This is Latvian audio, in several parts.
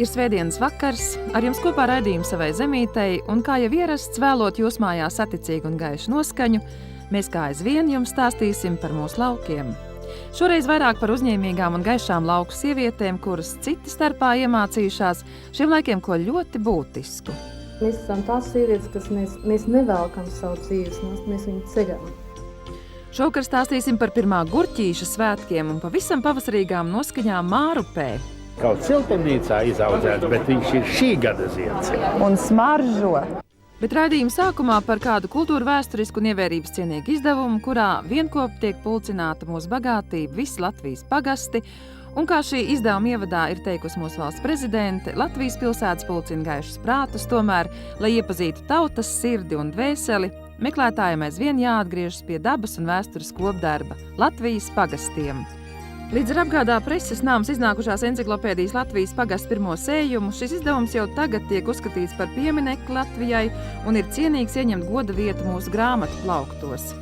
Ir svētdienas vakars, ar jums kopā raidījums savai zemītei, un kā jau ierasts vēlot jūs mājās saticīgu un gaišu noskaņu, mēs kā aizvien jums stāstīsim par mūsu laukiem. Šoreiz vairāk par uzņēmīgām un gaišām lauku sievietēm, kuras citi starpā iemācījušās šiem laikiem ko ļoti būtisku. Mēs esam tās sievietes, kas mēs nevelkam savu dzīves, mēs viņu ceļam. Šovakar stāstīsim par pirmā gurķīša svētkiem un pavisam pavasarīgām noskaņām Mārupē. Kaut siltumnīcā izaudzēts, bet viņš ir šī gada zieds. Un smaržo. Bet raidījuma sākumā par kādu kultūru vēsturisku un ievērības cienīgu izdevumu, kurā vienkop tiek pulcināta mūsu bagātība, visi Latvijas pagasti, un kā šī izdevuma ievadā ir teikusi mūsu valsts prezidente, Latvijas pilsētas pulcina gaišus prātus, tomēr, lai iepazītu tautas sirdi un dvēseli, meklētājiem aizvien jāatgriežas pie dabas un vēstures kopdarba – Latvijas pagastiem. Līdz ar apgādā preses nāmas iznākušās enciklopēdijas Latvijas pagastu pirmo sējumu, šis izdevums jau tagad tiek uzskatīts par pieminekli Latvijai un ir cienīgs ieņemt goda vietu mūsu grāmatu plauktos.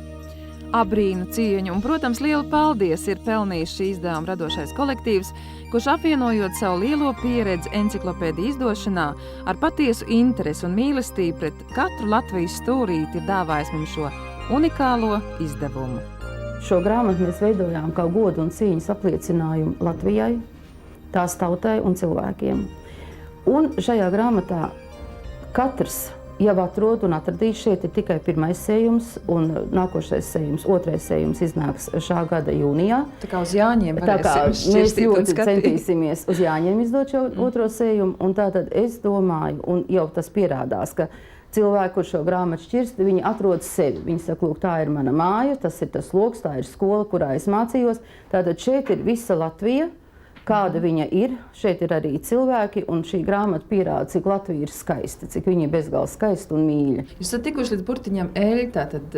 Abrīnu, cieņu un, protams, lielu paldies ir pelnījis šī izdevuma radošais kolektīvs, kurš apvienojot savu lielo pieredzi enciklopēdiju izdošanā ar patiesu interesi un mīlestību pret katru Latvijas stūrīti ir dāvājis mums šo unikālo izdevumu. Šo grāmatu mēs veidojām kā godu un cīņas apliecinājumu Latvijai, tās tautai un cilvēkiem. Un šajā grāmatā katrs jau atrod un atradīs, šeit ir tikai pirmais sējums un nākošais sējums, otrais sējums iznāks šā gada jūnijā. Tā kā uz Jāņiem mēs ļoti centīsimies uz Jāņiem izdot šo otro sējumu, un tātad es domāju, un jau tas pierādās, ka cilvēki, kur šo grāmatu šķirst, viņi atrod sevi. Viņi saka, lūk, tā ir mana māja, tas ir tas loks, tā ir skola, kurā es mācījos. Tātad šeit ir visa Latvija, kāda viņa ir. Šeit ir arī cilvēki, un šī grāmata pierāda, cik Latvija ir skaista, cik viņa ir bezgalīgi skaista un mīļa. Jūs esat tikuši līdz burtiņam Eļļa, tātad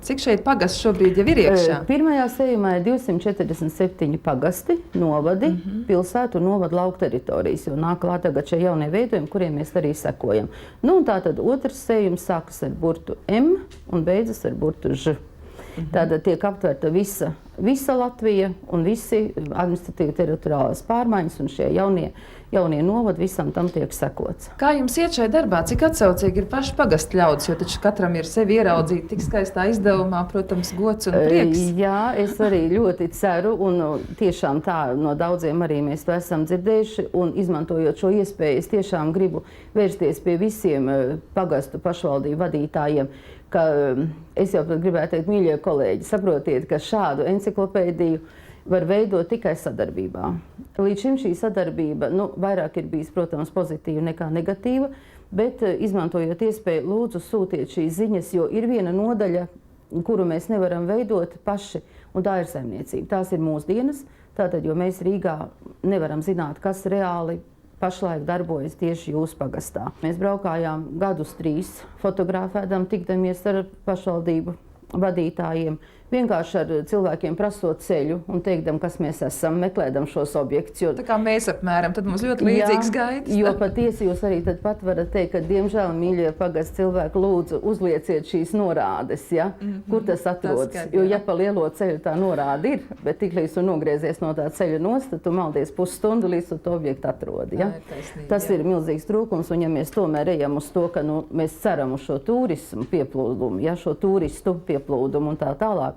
cik šeit pagasts šobrīd jau ir iekšā? Pirmajā sējumā ir 247 pagasti, novadi, pilsētu un novadu lauku teritorijas, jo nāk klāt tagad šie jaunie veidojumi, kuriem mēs arī sekojam. Nu, un tātad otrs sējums sākas ar burtu M un beidzas ar burtu Ž. Tātad tiek aptverta visa Latvija un visi administratīvi teritoriālās pārmaiņas un šie jaunie novadi, visam tam tiek sekots. Kā jums iet šai darbā? Cik atsaucīgi ir paši pagastu ļaudis, jo taču katram ir sevi ieraudzīt tik skaistā izdevumā, protams, gods un prieks? Jā, es arī ļoti ceru, un tiešām tā no daudziem arī mēs to esam dzirdējuši, un izmantojot šo iespēju, es tiešām gribu vērsties pie visiem pagastu pašvaldību vadītājiem, ka es jau gribētu teikt, mīļie kolēģi, saprotiet, ka šādu enciklopēdiju var veidot tikai sadarbībā. Līdz šim šī sadarbība, vairāk ir bijis, protams, pozitīva nekā negatīva, bet izmantojot iespēju, lūdzu sūtiet šīs ziņas, jo ir viena nodaļa, kuru mēs nevaram veidot paši, un tā ir saimniecība. Tās ir mūsdienas, tātad, jo mēs Rīgā nevaram zināt, kas reāli pašlaik darbojas tieši jūsu pagastā. Mēs braukājām gadus 3, fotografēdam, tikdamies ar pašvaldību vadītājiem, vienkārši ar cilvēkiem prasot ceļu un teikdam, kas mēs esam, meklēdam šos objektus. Tā kā mēs apmēram, tad mums ļoti līdzīgs gaids. Jo patiesi jūs arī tad pat varat teikt, ka, diemžēl, mīļie pagastu cilvēki, lūdzu, uzlieciet šīs norādes, ja? Kur tas atrodas. Jo, ja pa lielo ceļu tā norāda ir, bet tiklīdz tu nogriezies no tā ceļa nost, tad tu maldies pusstundu, līdz tu to objektu atrodi. Ja? Tas ir milzīgs trūkums, un ja mēs tomēr ejam uz to, ka mēs ceram uz šo turismu pieplūdumu, ja? Šo turistu pieplūdumu un tā tālāk,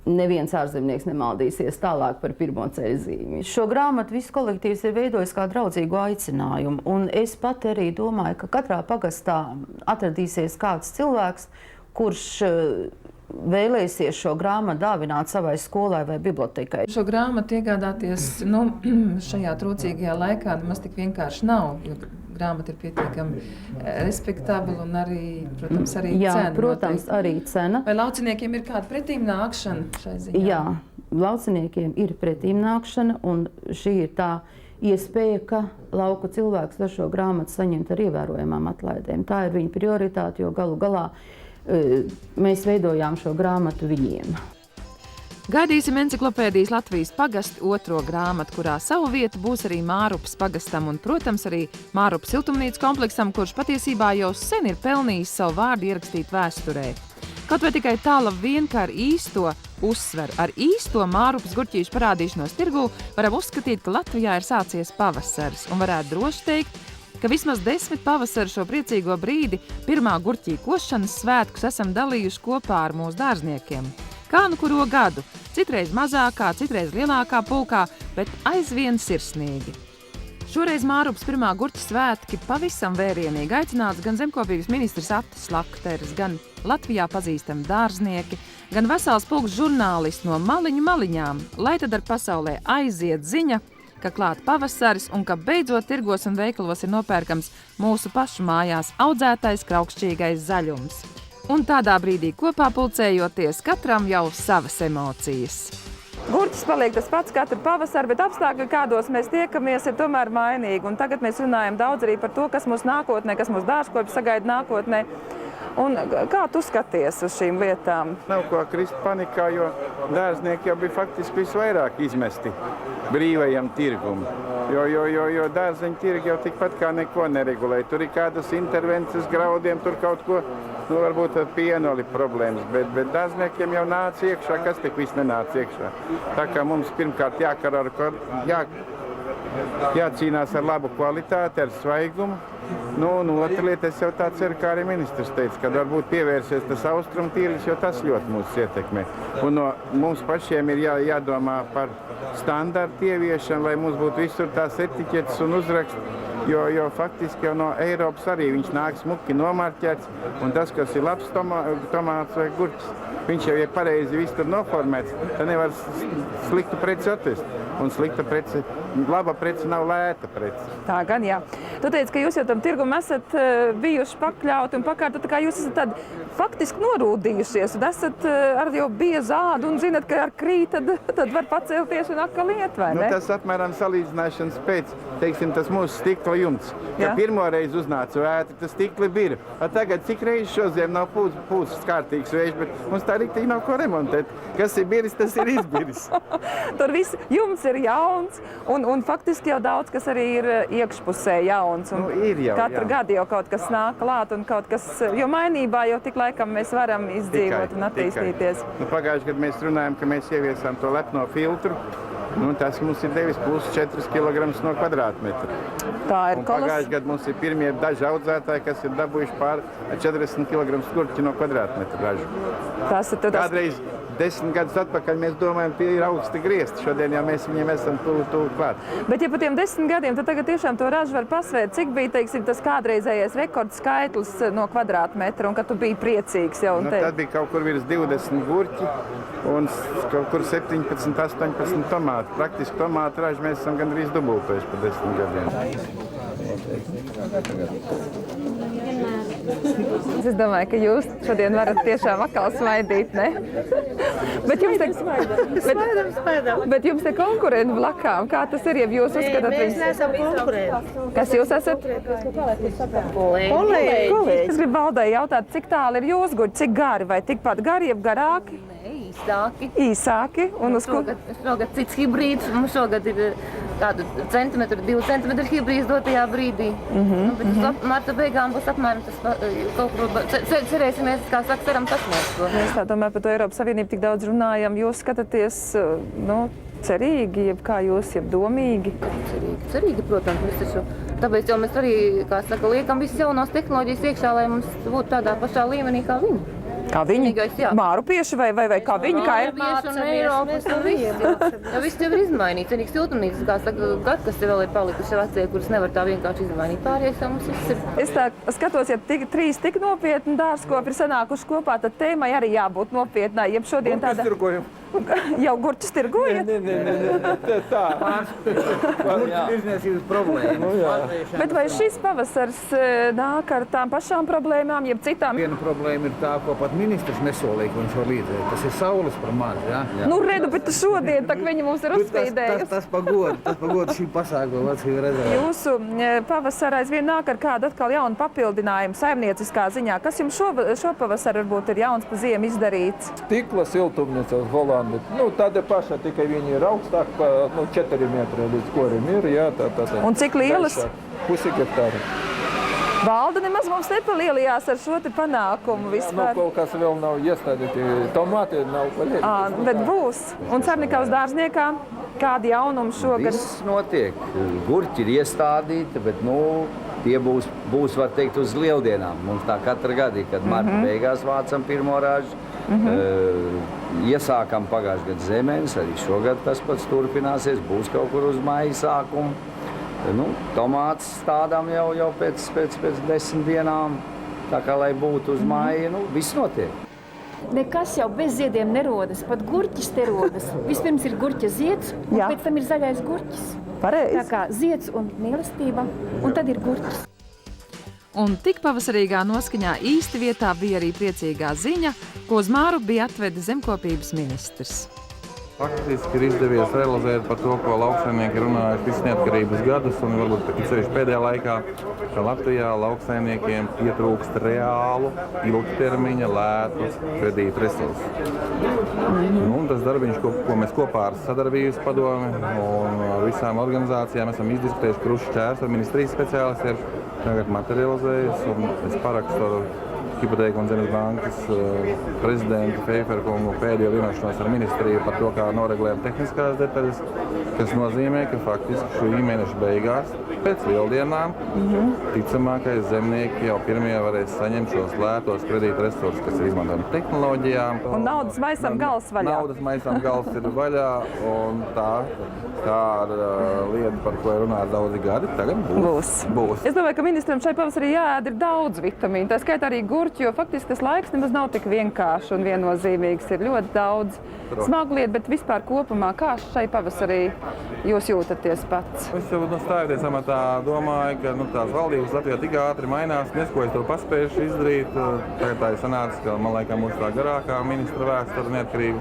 neviens ārzemnieks nemaldīsies tālāk par pirmo ceļzīmi. Šo grāmatu viss kolektīvs ir veidojis kā draudzīgu aicinājumu, un es pat arī domāju, ka katrā pagastā atradīsies kāds cilvēks, kurš vēlēsies šo grāmatu dāvināt savai skolai vai bibliotekai. Šo grāmatu iegādāties šajā trūcīgajā laikā nemaz tik vienkārši nav, jo grāmata ir pietiekami respektabla un arī, protams, arī cena. Jā, protams, noteikti. Arī cena. Vai lauciniekiem ir kāda pretīmnākšana šai ziņā? Jā, lauciniekiem ir pretīmnākšana, un šī ir tā iespēja, ka lauku cilvēks var šo grāmatu saņemt ar ievērojamām atlaidēm. Tā ir viņa prioritāte, jo galu galā mēs veidojām šo grāmatu viņiem. Gaidīsim enciklopēdijas Latvijas pagastu otro grāmatu, kurā savu vietu būs arī Mārupas pagastam un, protams, arī Mārupas siltumnīcu kompleksam, kurš patiesībā jau sen ir pelnījis savu vārdu ierakstīt vēsturē. Kaut vai tikai tāla vien, ka ar īsto uzsveru, ar īsto Mārupas gurķīšu parādīšanos tirgū varam uzskatīt, ka Latvijā ir sācies pavasaris un varētu droši teikt, ka vismaz 10 pavasaru šo priecīgo brīdi pirmā gurķī košanas svētkus esam dalījuši kopā ar mūsu dārzniekiem. Kā nu kuro gadu, citreiz mazākā, citreiz lielākā pulkā, bet aizvien sirsnīgi. Šoreiz Mārupas pirmā gurķa svētki pavisam vērienīgi aicināts gan zemkopības ministrs Attis Lakteris, gan Latvijā pazīstami dārznieki, gan vesels pulks žurnālisti no maliņām, lai tad ar pasaulē aiziet ziņa, ka klāt pavasaris un ka beidzot tirgos un veikalos ir nopērkams mūsu pašu mājās audzētais kraukšķīgais zaļums. Un tādā brīdī kopā pulcējoties, katram jau savas emocijas. Gurķis paliek tas pats katru pavasaru, bet apstākļi, kādos mēs tiekamies, ir tomēr mainīgi. Un tagad mēs runājam daudz arī par to, kas mūsu nākotnē, kas mūsu dārzkopis sagaida nākotnē. Un kā tu skaties uz šīm lietām? Nav ko krist panikā, jo dārznieki jau bija faktiski visvairāk izmesti brīvajam tirgum. Jo dārzeņu tirgi jau tikpat kā neko neregulē. Tur ir kādas intervences graudiem, tur kaut ko, varbūt ar pienoli problēmas, bet dārzniekiem jau nāca iekšā, kas tik viss nenāca iekšā. Tā kā mums pirmkārt jācīnās ar labu kvalitāti, ar svaigumu. Un otra lieta, es jau tā ceru, kā arī ministrs teica, ka varbūt pievērsies tas austrumtīris, jo tas ļoti mūs ietekmē. Un mums pašiem ir jādomā par standartu ieviešanu, lai mums būtu visur tās etiķetes un uzraksts, jo faktiski jau no Eiropas arī viņš nāk smuki nomarķēts, un tas, kas ir labs tomāts vai gurķis, viņš jau ir pareizi viss tur noformēts, tad nevar sliktu preci atvest. Un slikta prece, laba prece nav lēta prece. Tā gan, jā. Tu teici, ka jūs jau tam tirgum esat bijuši pakļauti un pakārtot, kā jūs esat tad faktiski norūdījušies un esat ar jau biezu ādu un zinat, ka ar krīt tad var pacelties un atkal iet, vai ne? Tas apmēram salīdzināšanas pēc, teiksim, tas mūsu stikla jumts. Kad pirmo reizi uznāca vētra, tas stikli bira. Tagad cik reizes šodien nav pūcis kārtīgs vējš, bet mums tā riktīgi nav ko remontēt. Kas ir biris, tas ir izbiris. Tur viss jumts ir jauns un faktiski jau daudz, kas arī ir iekšpusē jauns. Ir jau, katru gadu jau kaut kas nāk klāt un kaut kas, jo mainībā jau tik laikam mēs varam izdzīvot un attīstīties. Pagājuši gadu mēs runājam, ka mēs ieviesām to lepno filtru. Tas mums ir devis plus 4 kg no kvadrātmetra. Tā ir pagājuši gadu mums ir pirmie daži audzētāji, kas ir dabūjuši pār 40 kg gurķi no kvadrātmetra ražu. Kādreiz 10 gadus atpakaļ mēs domājam, ka ir augsti griezti. Šodien jau mēs viņiem esam tuvu klāt. Bet ja pa tiem 10 gadiem, tad tagad tiešām to ražu var pasvērt, cik bija, teiksim, tas kādreizējais rekords skaitlis no kvadrātmetra un ka tu biji priecīgs jau. Tad bija kaut kur virs 20 gurķi un kaut kur 17, 18 tomāti. Praktiski tomātu ražu mēs esam gandrīz dubultojuši pa 10 gadiem. Es domāju, ka jūs šodien varat tiešām atkal smaidīt, ne? Bet jums te konkurenti blakām. Kā tas ir, ja jūs uzskatāt viņus? Mēs neesam konkurenti. Kas jūs esat? Kolēģi. Es gribu Valdai jautāt, cik tālu ir jūsu gurķi, cik gari vai tikpat gari, jeb garāki? Īsāki. Un uz ko? Šogad cits hibrīds, mums šogad ir tādu centimetru, 2 centimetru hibrīds dotajā brīdī. Bet marta beigām būs apmēram tas kaut kur, cerēsimies, kā saka, ceram sasniegt to. Mēs tā tomēr par to Eiropas Savienību tik daudz runājam. Jūs skatāties, cerīgi, jeb kā jūs, jeb domīgi? Cerīgi, protams, mēs taču. Tāpēc jau mēs arī, kā saka, liekam visas jaunās tehnoloģijas iekšā, lai mums būtu tādā pašā līmenī kā viņi. Kā viņi? Mārupieši vai kā viņi? Mārupieši un Eiropas un viss. Jo viss jau ir izmainīts. Vienīgi siltumnīcas, kā saka, gad, kas te vēl ir palikuši vecie, kuras nevar tā vienkārši izmainīt. Pārējais jau mums viss ir. Es tā skatos, ja trīs tik nopietni dārzkopi ir sanākuši kopā, tad tēmai arī jābūt nopietnai. Jeb šodien tāda... Jau gurķus tirgojat? Nē, tā. Gurķu tirzniecības problēma. Bet vai šis pavasars nāk ar tām pašām problēmām, jeb citām? Viena problēma ir tā, ko pat ministrs nesolīja, ka viņš var līdzēt. Tas ir saules par maz, jā? Redu, bet šodien, tak viņi mums ir uzspīdējusi. Tas pagoda šī pasākuma Latviju redzēt. Jūsu pavasara aizvien nāk ar kādu atkal jaunu papildinājumu saimnieciskā ziņā. Kas jums šo pavasaru varbūt ir jauns pa ziemu izdarīts? Stikla siltumnīca uz Holandu. Tāda paša, tikai viņi ir augstāk, 4 metri līdz korim ir, jā, tā. Un cik lielas? Pusi hektāra. Valda nemaz mums nepalielījās ar šo te panākumu vispār. Kaut kas vēl nav iestādīti, tomāti nav palielināti. Bet būs. Un Cernikavas dārzniekā kādi jaunumi šogad? Viss notiek. Gurķi ir iestādīti, bet tie būs, var teikt, uz lieldienām. Mums tā katra gada, kad marta beigās vācam pirmo ražu. Iesākam pagājušajā gada zemenes, arī šogad tas pats turpināsies, būs kaut kur uz maija sākumu. Tomāts stādām jau pēc 10 dienām, tā kā lai būtu uz maija, viss notiek. Nekas jau bez ziediem nerodas, pat gurķis te rodas. Vispirms ir gurķa zieds, un pēc tam ir zaļais gurķis. Pareizi. Tā kā zieds un mīlestība, un tad ir gurķis. Un tik pavasarīgā noskaņā īsti vietā bija arī priecīgā ziņa, ko uz Māru bija atvedis zemkopības ministrs. Faktiski ir izdevies realizēt par to, ko lauksaimnieki runājuši visu neatkarības gadus, un varbūt sevišķi pēdējā laikā, ka Latvijā lauksaimniekiem pietrūkst reālu, ilgtermiņa, lētu kredītu resursu. Tas darbiņš, ko mēs kopā ar Sadarbības padomi un visām organizācijām esam izdiskutējuši krušu čērs ar ministrijas speciālistiem, tagad materializējas, un es parakstu ar Hipotēku un Zemes bankas prezidentu Feiferkungu pēdējo vienošanos ar ministriju par to, kā noregulējam tehniskās detaļas, kas nozīmē, ka faktiski šī mēneša beigās pēc lieldienām ticamākais zemnieki jau pirmie varēs saņemt šos lētos kredītu resursus, kas ir izmantojami tehnoloģijām. Un naudas maisam gals vaļā. Naudas maisam gals ir vaļā, un tā lieta, par ko runā daudzi gadi, tagad būs. Es domāju, ka ministram šai pavasarī jāēd ir daudz vitamīnu, tā skaitā arī gurķi, jo faktiski tas laiks nemaz nav tik vienkārši un viennozīmīgs. Ir ļoti daudz smagu lietu, bet vispār kopumā, kā šai pavasarī jūs jūtaties pats? Es jau stājoties amatā domāju, ka tās valdības Latvijā tik ātri mainās, ko es to paspējuši izdarīt. Tagad tā ir sanācis, ka man laikam mūsu tā garākā ministra vēsture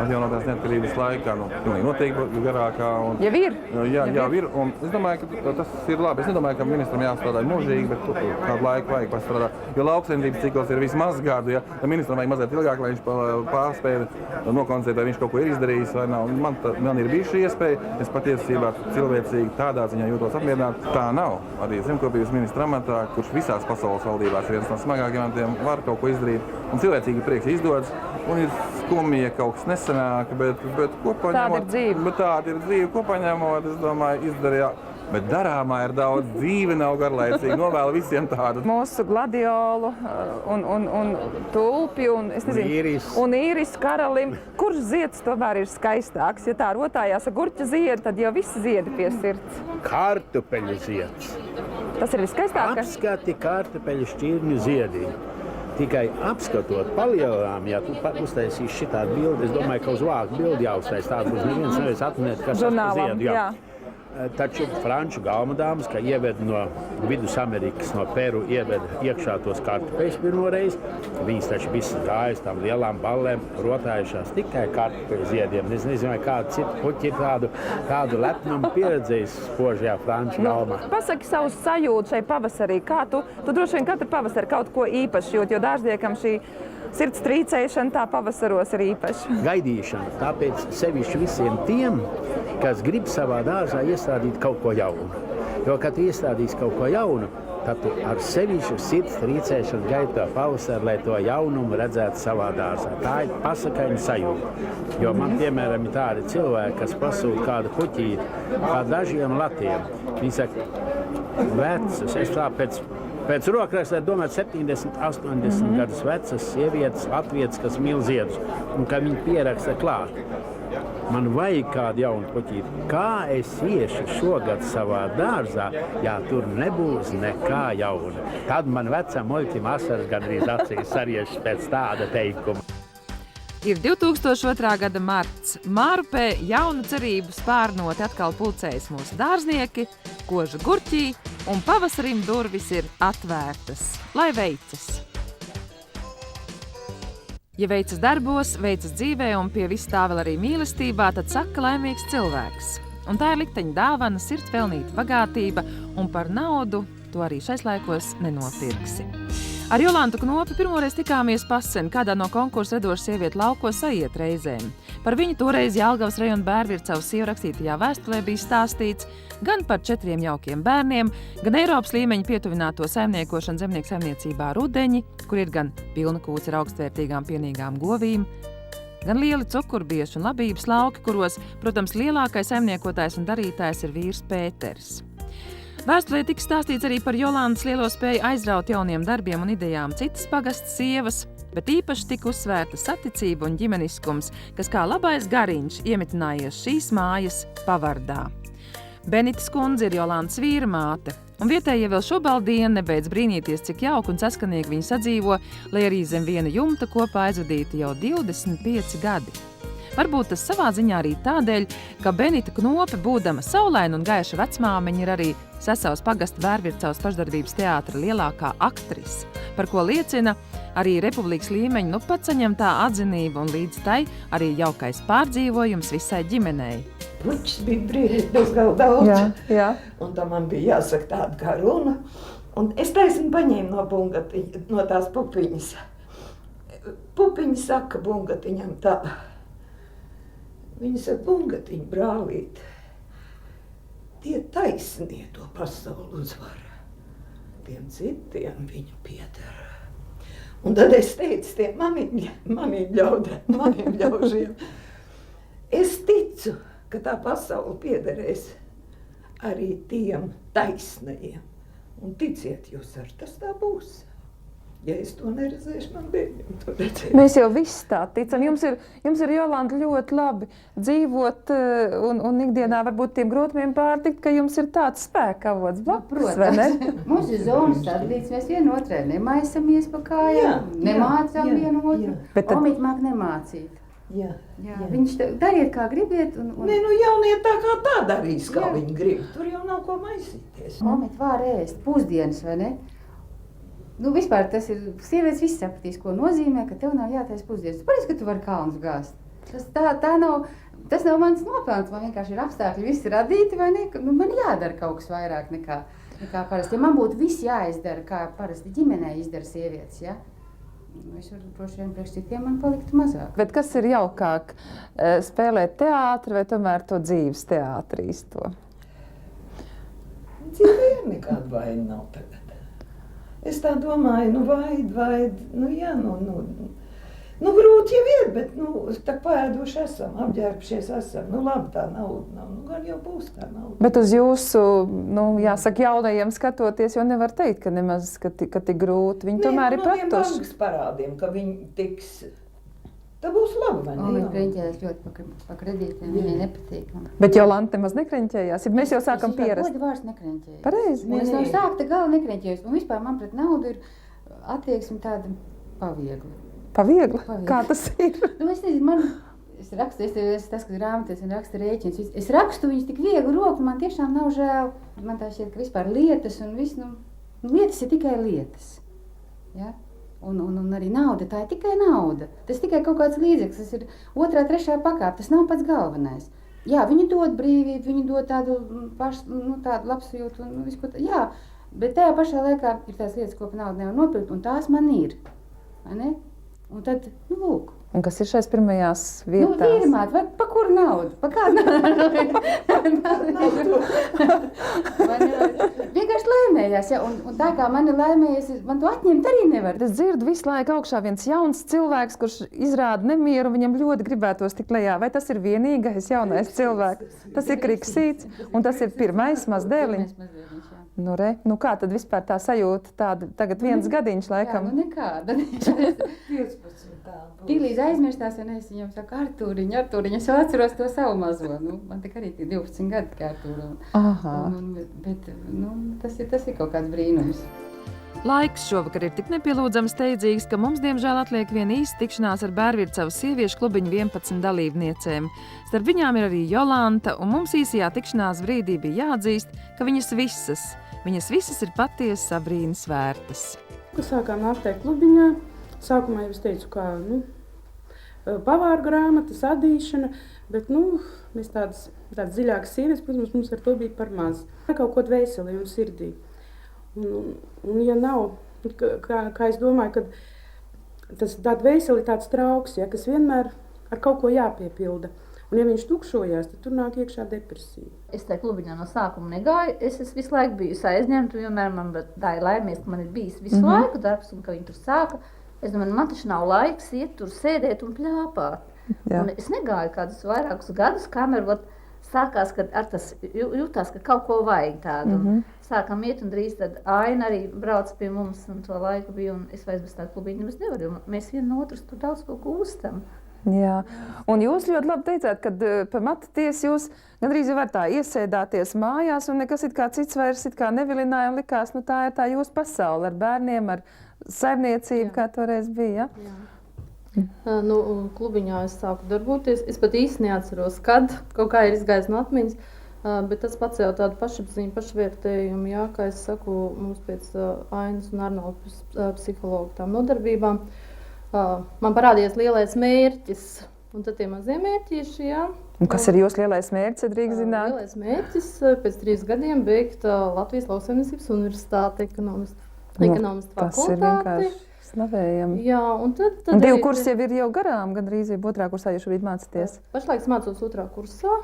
atjaunotās neatkarības laikā, noteikti garākā. Jau ir? Jā, ir. Un es domāju, ka tas ir labi. Es nedomāju, ka ministram jāstrādā mūžīgi, bet kādu laiku vajag pastrādāt. Jo lauksaimniecības cikls ir vismaz gadu, ja ministram vajag mazliet ilgāk, lai viņš pārspēja nokonstatēt, vai viņš kaut ko ir izdarījis vai nav. Man ir bijusi šī iespēja. Es patiesībā cilvēcīgi tādā ziņā jūtos apmierināts. Tā nav. Arī zemkopības ministra amatā, kurš visās pasaules valdībās ir viens no smagākajiem amatiem, var kaut ko izdarīt. Un cilvēcīgi prieks izdodas. Un ir skumji, ja kaut kas nesanāk, bet kopā ņemot. Tāda ir dzīve. Kopā ņemot, es domāju, izdarīja. Bet darāmā ir daudz, dzīve nav garlaicīga, novēlu visiem tādu. Mūsu gladiolu un tulpju un īris karalim. Kurš zieds tomēr ir skaistāks? Ja tā rotājās ar gurķa ziedu, tad jau visi ziedi pie sirds. Kartupeļu zieds. Tas ir viskaistākais? Apskati kartupeļu šķirņu ziedī. Tikai apskatot palielinām, ja tu uztaisīsi šitādu bildi, es domāju, ka uz vāku bildi jāuztais tādu, kurš neviens nevis atminēt, kas ar ziedu. Jā. Taču franču galmadāmas, ka ieved no Vidusamerikas, no Peru, ieved iekšā tos kartupeļus pirmoreiz. Viņas taču visas gājas tām lielām ballēm, rotājušās tikai kartupeļu ziediem. Es nezinu, vai kādu citu puķi ir tādu lepnumu pieredzējis spožajā franču galmā. Pasaki savu sajūtu šai pavasarī. Kā tu droši vien katru pavasari kaut ko īpaši jūt, jo dārzniekam šī sirds trīcēšana tā pavasaros ir īpaša. Gaidīšana, tāpēc sevišķi visiem tiem, kas grib savā dārzā iestādīt kaut ko jaunu. Jo, kad tu iestādīsi kaut ko jaunu, tad tu ar sevišķu sirds trīcēšanu gaidi to pavasaru, lai to jaunumu redzētu savā dārzā. Tā ir pasakaina sajūta. Jo man, piemēram, ir tādi cilvēki, kas pasūta kādu puķīti, kā dažiem latiem. Viņi saka, vecas, es tā pēc rokrakstā domāju 70, 80 gadus vecas sievietes, latvietes, kas mīl ziedus, un ka viņi pieraksta klāt. Man vajag kādu jaunu puķīti. Kā es iešu šogad savā dārzā, ja tur nebūs nekā jauna? Tad man vecam muļķim asaras gandrīz acīs sarieši pēc tāda teikuma. Ir 2002. gada marts. Mārupē jaunu cerību spārnoti atkal pulcējas mūsu dārznieki, koža gurķī, un pavasarim durvis ir atvērtas. Lai veicas! Ja veicas darbos, veicas dzīvē un pie viss tā vēl arī mīlestībā, tad saka laimīgs cilvēks. Un tā ir likteņa dāvana, sirds pelnīta bagātība, un par naudu to arī šais laikos nenopirksi. Ar Jolantu Knopi pirmoreiz tikāmies pasen kādā no konkursa radošu sievietu laukos Sajiet reizēm. Par viņu toreiz Jelgavas rajona Bērvircavas sieva rakstītajā vēstulē bija stāstīts gan par 4 jaukiem bērniem, gan Eiropas līmeņa pietuvināto saimniekošanu zemnieku saimniecībā Rudeņi, kur ir gan pilna kūts ar augstvērtīgām pienīgām govīm, gan lieli cukurbiešu un labības lauki, kuros, protams, lielākais saimniekotājs un darītājs ir vīrs Pēters. Vēstulē tika stāstīts arī par Jolantas lielo spēju aizraut jauniem darbiem un idejām citas pagasta sievas, bet īpaši tika uzsvērta saticība un ģimeniskums, kas kā labais gariņš iemitinājies šīs mājas pavardā. Benitas kundze ir Jolantas vīra māte, un vietējie vēl šobaldienu nebeidz brīnīties, cik jauki un saskanīgi viņi sadzīvo, lai arī zem viena jumta kopā aizvadīti jau 25 gadi. Varbūt tas savā ziņā arī tādēļ, ka Benita Knope, būdama saulaina un gaiša vecmāmiņa, ir arī Sesavas pagasta Bērvircavas pašdarbības teātra lielākā aktrise, par ko liecina arī republikas līmeņa nu pat saņemtā atzinība un līdz tai arī jaukais pārdzīvojums visai ģimenei. Puķis bija brīdis bezgal daudz, Jā. un tam man bija jāsaka tāda kā runa. Un es taisni paņēmu no bungatiņa, no tās pupiņas. Pupiņa saka bungatiņam tā. Viņa saka, bungatiņa brālīt, tie taisnie to pasauli uzvara. Tiem citiem viņa piedara. Un tad es teicu tiem maniem ļaužiem, es ticu, ka tā pasaule piederēs arī tiem taisnajiem. Un ticiet jūs ar tas tā būs. Ja es to neredzēšu, man bērniem to redzēšu. Mēs jau visi tā ticam. Jums ir Jolanta ļoti labi dzīvot un ikdienā varbūt tiem grūtumiem pārtikt, ka jums ir tāds spēka avots blakus, vai ne? Mums ir zonas sadalīts, mēs vienotrai nemaisamies pa kājām, nemācām vienu otru. Omīt māk nemācīt. Jā. Viņš dariet, kā gribiet. Nē, nu jaunie tā kā tā darīs, kā viņi grib. Tur jau nav ko maisīties. Omīt var ēst pusdienas, vai ne? Nu, vispār tas ir, sievietes viss sapratīs, ko nozīmē, ka tev nav jātais pusdienas. Pareiz, ka tu vari kalnus gāzt. Tas nav mans nopelns, man vienkārši ir apstākļi visi radīti, vai ne? Nu, man jādara kaut kas vairāk nekā parasti. Ja man būtu viss jāizdara, kā parasti ģimenē izdara sievietes, ja? Es varu droši vien priekš citiem man paliktu mazāk. Bet kas ir jaukāk, spēlēt teātri vai tomēr to dzīves teātri īsto? Dzīvē ir nekāda vaina nav tagad. Es tā domāju, nu grūti jau ir, bet, tā pēduši esam, apģērbušies esam. Nu labi, tā nauda nav, gan jau būs tā nauda. Bet uz jūsu, jāsaka, jaunajiem skatoties, jo nevar teikt, ka nemaz, ka tik grūti. Viņi tomēr ir pratuši. No tiem bankas parādiem, ka viņi tiks, tā būs labi, vai ne? Un viņi kreņķējās ļoti pa kredītiem, viņai nepatīk. Bet Jolanta nemaz nekreņķējās, mēs jau sākam pierast. Es vairs nekreņķējos. Pareizi. Es no sākta gala nekreņķējos, un vispār man pret naudu ir attieksme tāda paviegla. Paviegla? Kā tas ir? Es nezinu, es rakstu, es tas, kad grāmatas, un rakstu rēķins. Es rakstu viņus tik viegli roku, man tiešām nav žēl. Man tā šķiet, ka vispār lietas un viss, lietas ir tikai lietas. Ja? Un arī nauda, tā ir tikai nauda. Tas tikai kaut kāds līdzeklis, tas ir 2., 3. pakāpe, tas nav pats galvenais. Jā, viņi dod brīvību, viņi dod tādu tādu labsajūtu un visu, ko jā, bet tajā pašā laikā ir tās lietas, ko pa naudu nevar nopirkt, un tās man ir. Vai ne? Un tad, lūk. Un kas ir šais pirmajās vietās? Vīrmāt, vai pa kur naudu? Pa kādu naudu? Vienkārši laimējās, ja? Un tā kā man ir laimējies, man to atņemt arī nevar. Es dzirdu visu laiku augšā viens jauns cilvēks, kurš izrāda nemieru, viņam ļoti gribētos tikt lejā. Vai tas ir vienīgais jaunais cilvēks? Tas ir Kriksīts, un tas ir pirmais mazdēliņš. Kā tad vispār tā sajūta tāda, tagad viens gadiņš laikam? Jā, nekāda. 15. Pilīdz aizmirstās, un es viņam saku, Artūriņ, es jau atceros to savu mazo. Man tik arī 12 gadi kā Artūru. Bet tas ir kaut kāds brīnums. Laiks šovakar ir tik nepielūdzams steidzīgs, ka mums diemžēl atliek viena īsta tikšanās ar Bērvircavas sieviešu klubiņu 11 dalībniecēm. Starp viņām ir arī Jolanta, un mums īsajā tikšanās brīdī bija jāatzīst, ka viņas visas ir patiesi sabrīnas vērtas. Sākām nākt tajā klubiņā. Sākumā jau es teicu, kā pavāru grāmatas, adīšana, bet mēs tādas dziļākas sievietes, protams, mums ar to bija par maz. Kaut ko dvēselī un sirdī. Un ja nav kā es domāju, ka tas tāda veiseli ir tāds trauks, ja, kas vienmēr ar kaut ko jāpiepilda. Un ja viņš tukšojās, tad tur nāk iekšā depresija. Es tajā klubiņā no sākuma negāju. Es esmu visu laiku bijusi aizņemta, vienmēr man tā ir laimies, ka man ir bijis visu laiku darbs un ka viņi tur sāka. Es domāju, man taču nav laiks iet tur sēdēt un pļāpāt. Un es negāju kādus vairākus gadus, kamēr sākās, kad ar tas jutās, ka kaut ko vajag tādu. Sākam iet un drīz tad Aina arī brauc pie mums un to laiku bija. Un es vairs bez tā klubiņa nemaz nevaru, jo mēs vien no otras tur daudz ko gūstam. Jā, un jūs ļoti labi teicāt, ka pa matu tiesu jūs gandrīz jau var tā iesēdāties mājās un nekas it kā cits vairs it kā nevilināja un likās, nu tā ir tā jūsu pasaule ar bērniem, ar saimniecību, kā toreiz bija, ja? Nu, klubiņā es sāku darboties. Es pat īsti neatceros, kad kaut kā ir izgājis no atmiņas, bet tas pacēla tādu pašapziņu, pašvērtējumu, jā, kā es saku, mums pēc Ainas un Arnolda psihologu tām nodarbībām. Man parādījās lielais mērķis, un tad tie mazie mērķīši, jā. Un kas ir jūsu lielais mērķis, ja drīkst zināt? Lielais mērķis pēc 3 gadiem beigt Latvijas Lauksaimniecības universitāti ekonomistu fakultāti. Tas ir vienkārši slavējami. Jā, un tad un 2 kursi jau ir jau garām, gandrīz jau 2. kursā jūs šobrīd mācāties. Pašlaik es mācos 2. kursā.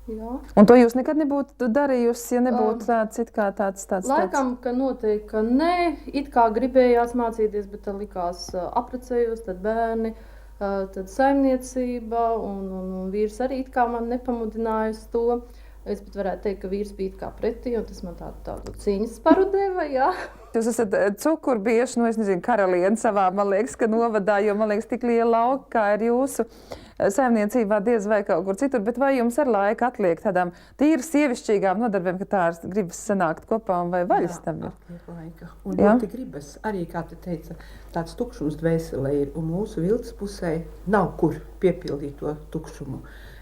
Jā. Un to jūs nekad nebūtu darījusi, ja nebūtu tāds it kā tāds? Laikam, ka noteikti, ka nē, it kā gribējās mācīties, bet tad likās apprecējos, tad bērni, tad saimniecība, un vīrs arī it kā man nepamudināja uz to. Es pat varētu teikt, ka vīrs bija it kā pretī, un tas man tādu cīņas sparu deva, jā. Jūs esat cukurbieši, es nezinu, karalieni savā, man liekas, ka novadā, jo man liekas tik liela lauka, kā ir jūsu saimniecībā diez vai kaut kur citur, bet vai jums ar laiku atliek tādām tīri sievišķīgām nodarbēm, ka tā gribas sanākt kopā un vai vaļas tam ir? Jā, atliek laika. Un ļoti gribas arī, kā te teica, tāds tukšums dvēselē ir, un mūsu viltas pusē nav kur piepildīt to tukšumu.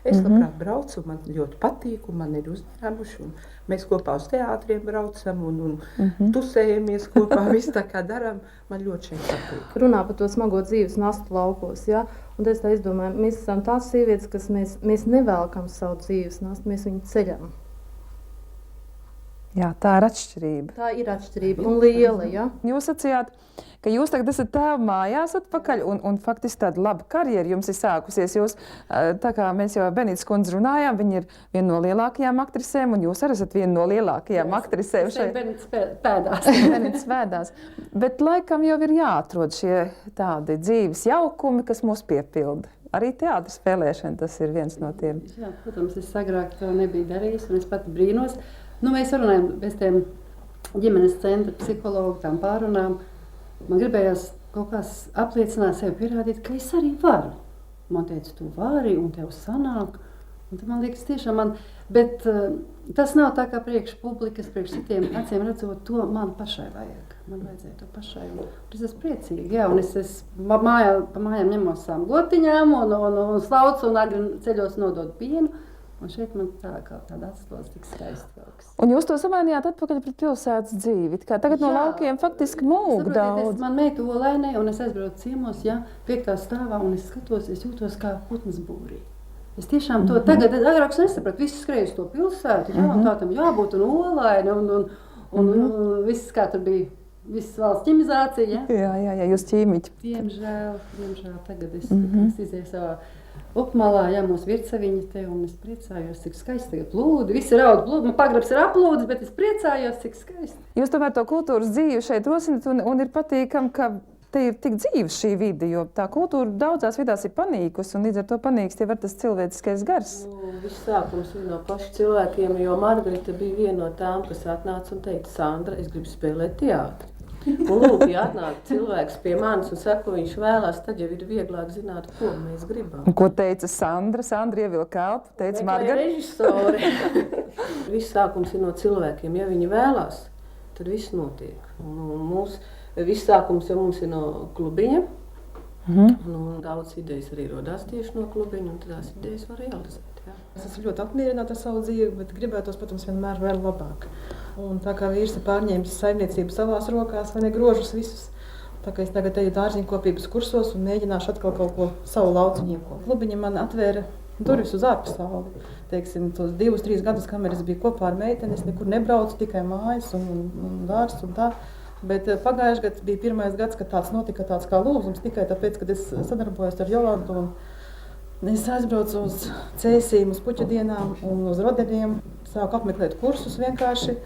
Es labprāt braucu, man ļoti patīk, un man ir uzņēmuši, un mēs kopā uz teātriem braucam, un tusējamies kopā, visu tā kā daram, man ļoti šeit patīk. Runā par to smago dzīves nastu laukos, jā, un es tā izdomāju, mēs esam tās sievietes, kas mēs nevelkam savu dzīves nastu, mēs viņu ceļam. Jā, tā ir atšķirība. Tā ir atšķirība, un liela, jā. Jūs sacījāt, ka jūs tagad esat tēva mājās atpakaļ, un faktiski tāda laba karjera jums ir sākusies. Jūs, tā kā mēs jau Benītas kundzi runājām, viņa ir viena no lielākajām aktrisēm, un jūs arī esat viena no lielākajām aktrisēm. Es Benītas pēdās. Benītas pēdās. Bet laikam jau ir jāatrod šie tādi dzīves jaukumi, kas mūs piepilda. Arī teātris spēlēšana, tas ir viens no tiem. Jā, protams, es agrāk to nebiju darījis, un es pati brīnos. Mēs runājam bez tiem ģimenes centra psihologu, tām pārunām. Man gribējās kaut kā apliecināt sevi, pierādīt, ka es arī varu. Man teica, tu vari un tev sanāk. Un tad man liekas, tiešām bet tas nav tā kā priekš publikas, priekš citiem acīm redzot, to man pašai vajag. Man vajadzēja to pašai. Un es esmu priecīga, jā, un es pa mājām ņemos savām gotiņām un slaucu un agri ceļos nododu pienu. Un šeit man tāda atspildes tik skaisti kaut kas. Un jūs to samainījāt atpakaļ pret pilsētas dzīvi. Kā tagad no laukiem faktiski mūg daudz. Man meita olēnē, un es aizbraucu ciemos, 5. stāvā, un es skatos, es jūtos kā putnas būrī. Es tiešām to tagad, agrāk es nesapratu, visi skrēja uz to pilsētu, un tā tam jābūt, un olēne, un viss kā tur bija, viss valsts ķimizācija. Jā, jūs ķīmiķi. Diemžēl tagad es izēju savā Upmalā, mūsu virceviņi te, un es priecājos, cik skaisti tagad plūdi. Visi raud plūdi, man pagrabs ir aplūdis, bet es priecājos, cik skaisti. Jūs tomēr to kultūras dzīvi šeit rosinat, un ir patīkam, ka te ir tik dzīva šī vide, jo tā kultūra daudzās vidās ir panīkus, un līdz ar to panīks tie var tas cilvēciskais gars. Viss sākums ir no pašu cilvēkiem, jo Margarita bija viena no tām, kas atnāca un teica, Sandra, es gribu spēlēt teātri. Un lūk, ja atnāk cilvēks pie manis un saka, ko viņš vēlās, tad jau ir vieglāk zināt, ko mēs gribam. Un ko teica Sandra? Sandra ievilka elpu, teica Margarita. Režisori. Viss sākums ir no cilvēkiem. Ja viņi vēlās, tad viss notiek. Viss sākums jau mums ir no klubiņa. Daudz idejas arī rodās tieši no klubiņa, un tās idejas var realizēt. Jā. Es esmu ļoti apmierināta ar savu dzīvi, bet gribētos, protams, vienmēr vēl labāk. Un tā kā vīrs ir pārņēmis saimniecību savās rokās, vai ne grožus visus, tā kā es tagad eju dārziņkopības kursos un mēģināšu atkal kaut ko savu lauciņu iekot. Klubiņa man atvēra durvis uz ārpasauli. Teiksim, tos 2-3 gadus, kamēr es biju kopā ar meiteni, es nekur nebraucu, tikai mājas un dārs un tā. Bet pagājušajā gadā bija pirmais gads, kad tāds notika tāds kā lūgums, tikai tāpēc, kad es sadarbojos ar Jolantu un es aizbraucu uz Cēsīm, uz puķu dienām un uz rodeļiem, sāku apmeklēt kursus vienkārši.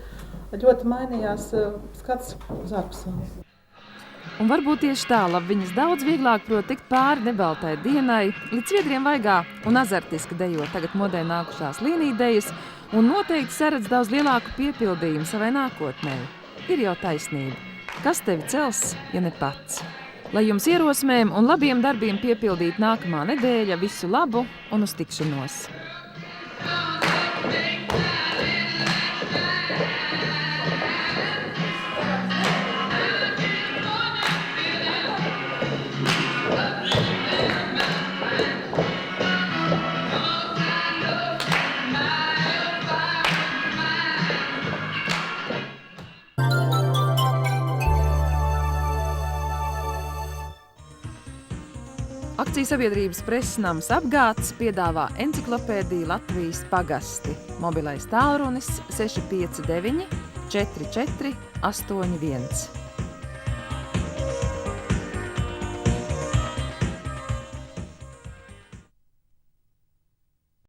Ļoti mainījās skats uz ārpasauli. Un varbūt tieši tā Labviņas daudz vieglāk prot tikt pāri nebaltai dienai, līdz sviedriem vaigā un azartiski dejot tagad modē nākušās līnīdejas un noteikti saredz daudz lielāku piepildījumu savai nākotnē. Ir jau taisnība. Kas tevi cels, ja ne pats? Lai jums ierosmēm un labiem darbiem piepildīt nākamā nedēļa, visu labu un uz tikšanos! Akciju sabiedrības Preses nams Apgāds piedāvā enciklopēdiju Latvijas pagasti. Mobilais tālrunis 659 44 81.